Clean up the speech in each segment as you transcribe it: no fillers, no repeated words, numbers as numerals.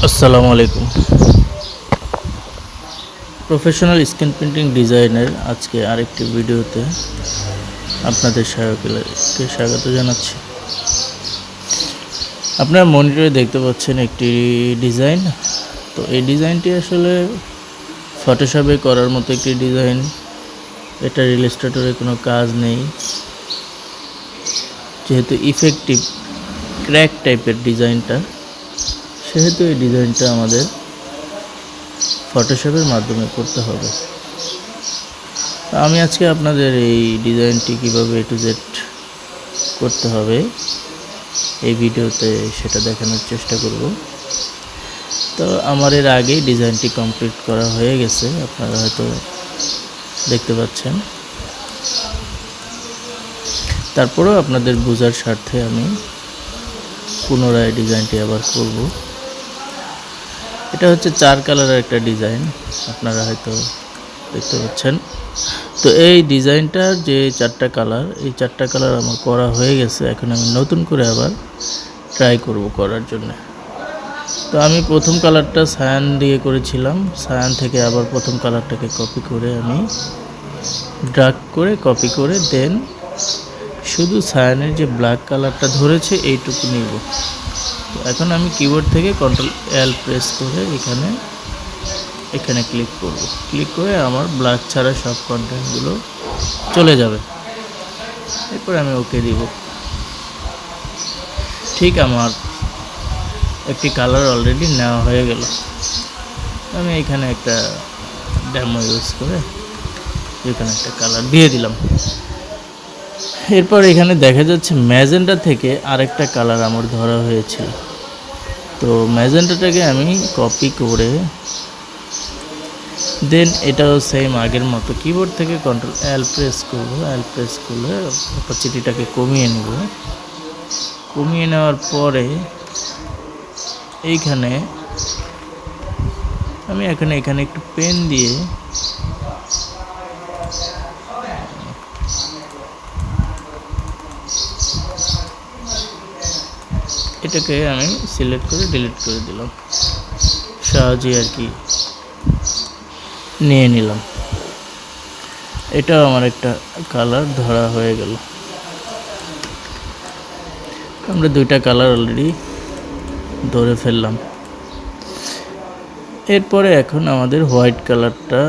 আসসালামু আলাইকুম। Professional screen printing ডিজাইনের আজকে আরেকটি ভিডিওতে আপনাদের সবাইকে স্বাগত জানাচ্ছি। আপনারা মনিটরে দেখতে পাচ্ছেন একটি ডিজাইন। তো এই ডিজাইনটি আসলে ফটোশপে করার মতো একটি ডিজাইন। এটা ইলাস্ট্রেটরে কোনো কাজ নেই, যেহেতু ইফেক্টিভ ক্র্যাক টাইপের ডিজাইনটা, সেহেতু এই ডিজাইনটা আমাদের ফটোশপের মাধ্যমে করতে হবে। আমি আজকে আপনাদের এই ডিজাইনটি কীভাবে A to Z করতে হবে এই ভিডিওতে সেটা দেখানোর চেষ্টা করব। তো আমার এর আগেই ডিজাইনটি কমপ্লিট করা হয়ে গেছে, আপনারা হয়তো দেখতে পাচ্ছেন। তারপরেও আপনাদের বোঝার স্বার্থে আমি পুনরায় ডিজাইনটি আবার করব। এটা হচ্ছে 4 কালারের একটা ডিজাইন, আপনারা হয়তো দেখতে পাচ্ছেন। তো এই ডিজাইনটার যে 4টা কালার, এই 4টা কালার আমার করা হয়ে গেছে। এখন আমি নতুন করে আবার ট্রাই করব করার জন্য। তো আমি প্রথম কালারটা সায়ান দিয়ে করেছিলাম। সায়ান থেকে আবার প্রথম কালারটাকে কপি করে আমি ড্রাগ করে কপি করে দেন শুধু সায়ানের যে ব্ল্যাক কালারটা ধরেছে এইটুকু নিব। তো এখন আমি কিবোর্ড থেকে Ctrl+L প্রেস করে এখানে ক্লিক করব। ক্লিক করে আমার ব্ল্যাক ছাড়া সব কন্টেন্টগুলো চলে যাবে। এরপর আমি ওকে দিব। ঠিক আমার একটি কালার অলরেডি নেওয়া হয়ে গেল। আমি এখানে একটা ডেমো ইউজ করে এখানে একটা কালার দিয়ে দিলাম। এরপর এখানে দেখা যাচ্ছে ম্যাজেন্টা থেকে আরেকটা কালার আমার ধরা হয়েছিল। তো ম্যাজেন্টাটাকে আমি কপি করে দেন এটাও সেম আগের মতো কিবোর্ড থেকে Ctrl+L প্রেস করব। L প্রেস করলে অপাসিটিটাকে কমিয়ে নেব। কমিয়ে নেওয়ার পরে এইখানে আমি এখানে একটু পেন দিয়ে এটাকে আমি সিলেক্ট করে ডিলিট করে দিলাম, সহজেই আর কি নিয়ে নিলাম। এটাও আমার একটা কালার ধরা হয়ে গেল। আমরা 2টা কালার অলরেডি ধরে ফেললাম। এরপরে এখন আমাদের হোয়াইট কালারটা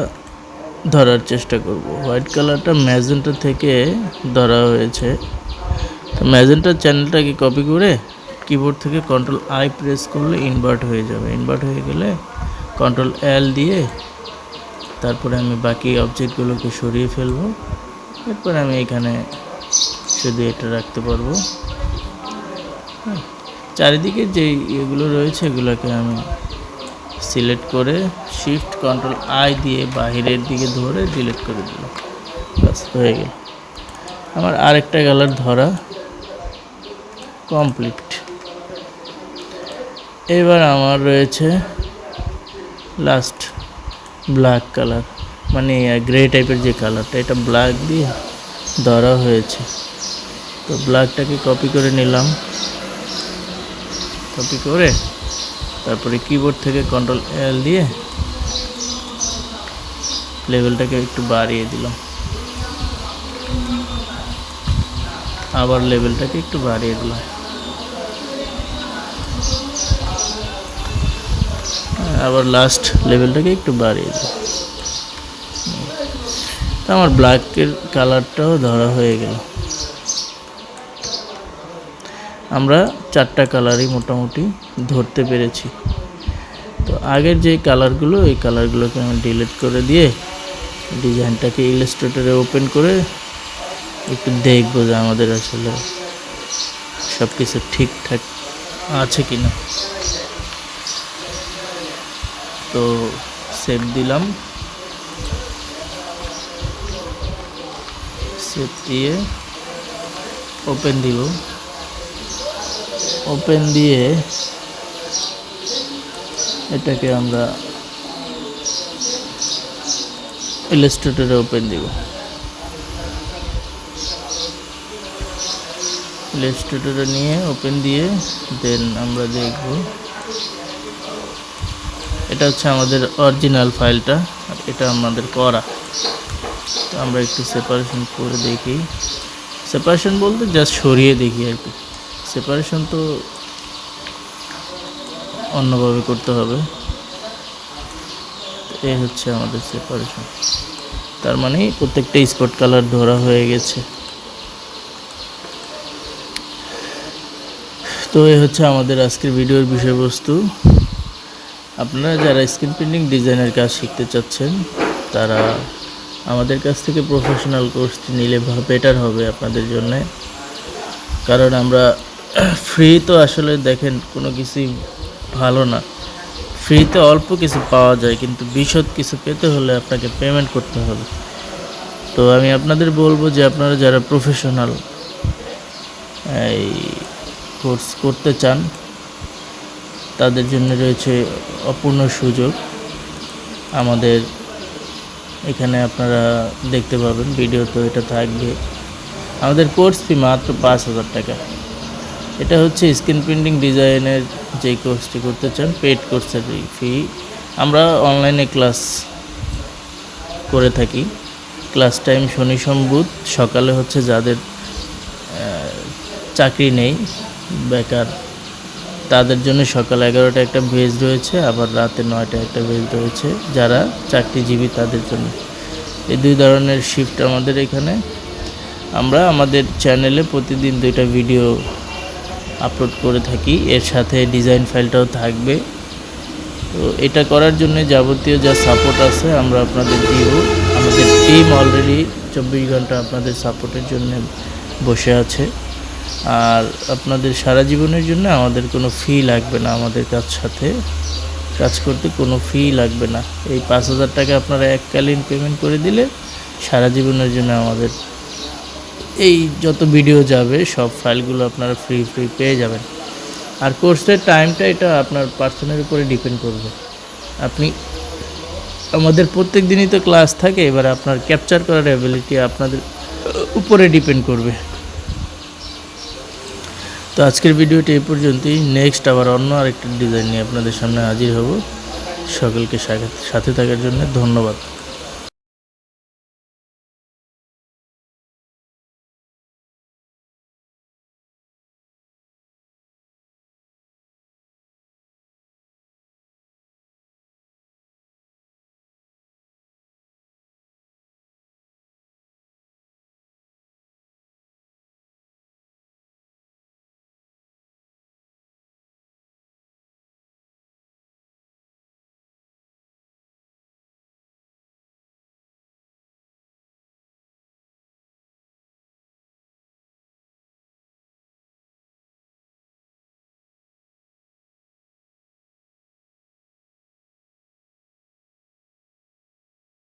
ধরার চেষ্টা করব। হোয়াইট কালারটা ম্যাজেন্টা থেকে ধরা হয়েছে। তো ম্যাজেন্টার চ্যানেলটাকে কপি করে কিবোর্ড থেকে Ctrl+I প্রেস করলে ইনভার্ট হয়ে যাবে। ইনভার্ট হয়ে গেলে Ctrl+L দিয়ে তারপরে আমি বাকি অবজেক্টগুলোকে সরিয়ে ফেলব। এরপর আমি এখানে শুধু এটা রাখতে পারবো। চারিদিকে যে এগুলো রয়েছে এগুলোকে আমি সিলেক্ট করে শিফট Ctrl+I দিয়ে বাহিরের দিকে ধরে ডিলিট করে দিলাম। বাস হয়ে গেল। আমার আরেকটা কালার ধরা কমপ্লিট। এবার আমার রয়েছে লাস্ট ব্ল্যাক কালার, মানে গ্রে টাইপের যে কালারটা, এটা ব্ল্যাক দিয়ে ধরা হয়েছে। তো ব্ল্যাকটাকে কপি করে নিলাম। কপি করে তারপরে কিবোর্ড থেকে Ctrl+L দিয়ে লেভেলটাকে একটু বাড়িয়ে দিলাম। আবার লেভেলটাকে একটু বাড়িয়ে দিলাম। আবার লাস্ট লেভেলটাকে একটু বাড়িয়ে দিলাম। তো আমার ব্ল্যাকের কালারটাও ধরা হয়ে গেল। আমরা 4টা কালারই মোটামুটি ধরতে পেরেছি। তো আগের যে কালারগুলো, এই কালারগুলোকে আমি ডিলিট করে দিয়ে ডিজাইনটাকে ইলাস্ট্রেটরে ওপেন করে একটু দেখবো যে আমাদের আসলে সব কিছু ঠিকঠাক আছে কিনা। তো সেভ দিলাম। সেভ দিয়ে ওপেন দিব। ওপেন দিয়ে এটাকে আমরা ইলাস্ট্রেটরে ওপেন দিব। ইলাস্ট্রেটরে নিয়ে ওপেন দিয়ে দেন আমরা দেখব। এটা হচ্ছে আমাদের অরিজিনাল ফাইলটা, আর এটা আমাদের করা। তো আমরা একটু সেপারেশন করে দেখি। সেপারেশন বলতে জাস্ট সরিয়ে দেখি আর কি, সেপারেশন তো অন্যভাবে করতে হবে। এই হচ্ছে আমাদের সেপারেশন, তার মানে প্রত্যেকটা স্পট কালার ধরা হয়ে গেছে। তো এই হচ্ছে আমাদের আজকের ভিডিওর বিষয়বস্তু। আপনারা যারা স্ক্রিন প্রিন্টিং ডিজাইনের কাজ শিখতে চাচ্ছেন তারা আমাদের কাছ থেকে প্রফেশনাল কোর্সটি নিলে বেটার হবে আপনাদের জন্য। কারণ আমরা ফ্রি তো আসলে দেখেন কোনো কিছুই ভালো না, ফ্রিতে অল্প কিছু পাওয়া যায়, কিন্তু বিশদ কিছু পেতে হলে আপনাকে পেমেন্ট করতে হবে। তো আমি আপনাদের বলবো যে আপনারা যারা প্রফেশনাল এই কোর্স করতে চান তাদের জন্য রয়েছে অপূর্ণ সুযোগ। আমাদের এখানে আপনারা দেখতে পাবেন, ভিডিও তো এটা থাকবে। আমাদের কোর্স ফি মাত্র 5,000 টাকা। এটা হচ্ছে স্ক্রিন প্রিন্টিং ডিজাইনের যে কোর্সটি করতে চান পেড কোর্সের ফি। আমরা অনলাইনে ক্লাস করে থাকি। ক্লাস টাইম শনি সোম বুধ সকালে হচ্ছে যাদের চাকরি নেই, বেকার, তাদের জন্য সকাল 11টা একটা বেজ রয়েছে, আবার রাতে 9টা একটা বেজ রয়েছে যারা চাকরিজীবী তাদের জন্য। এই দুই ধরনের শিফট আমাদের এখানে। আমরা আমাদের চ্যানেলে প্রতিদিন 2টা ভিডিও আপলোড করে থাকি, এর সাথে ডিজাইন ফাইলটাও থাকবে। তো এটা করার জন্য যাবতীয় যা সাপোর্ট আছে আমরা আপনাদের দিব। আমাদের টিম অলরেডি 24 ঘন্টা আপনাদের সাপোর্টের জন্য বসে আছে। আর আপনাদের সারা জীবনের জন্য আমাদের কোনো ফি লাগবে না, আমাদের সাথে কাজ করতে কোনো ফি লাগবে না। এই 5,000 টাকা আপনারা এককালীন পেমেন্ট করে দিলে সারা জীবনের জন্য আমাদের এই যত ভিডিও যাবে সব ফাইলগুলো আপনারা ফ্রি পেয়ে যাবেন। আর কোর্সের টাইমটা এটা আপনার পার্সনের উপরে ডিপেন্ড করবে। আপনি আমাদের প্রত্যেক দিনই তো ক্লাস থাকে, এবার আপনার ক্যাপচার করার অ্যাবিলিটি আপনাদের উপরে ডিপেন্ড করবে। তো আজকের ভিডিওটি এই পর্যন্তই। নেক্সট আবার অন্য আরেকটি ডিজাইন নিয়ে আপনাদের সামনে হাজির হব। সকলকে সাথে থাকার জন্য ধন্যবাদ।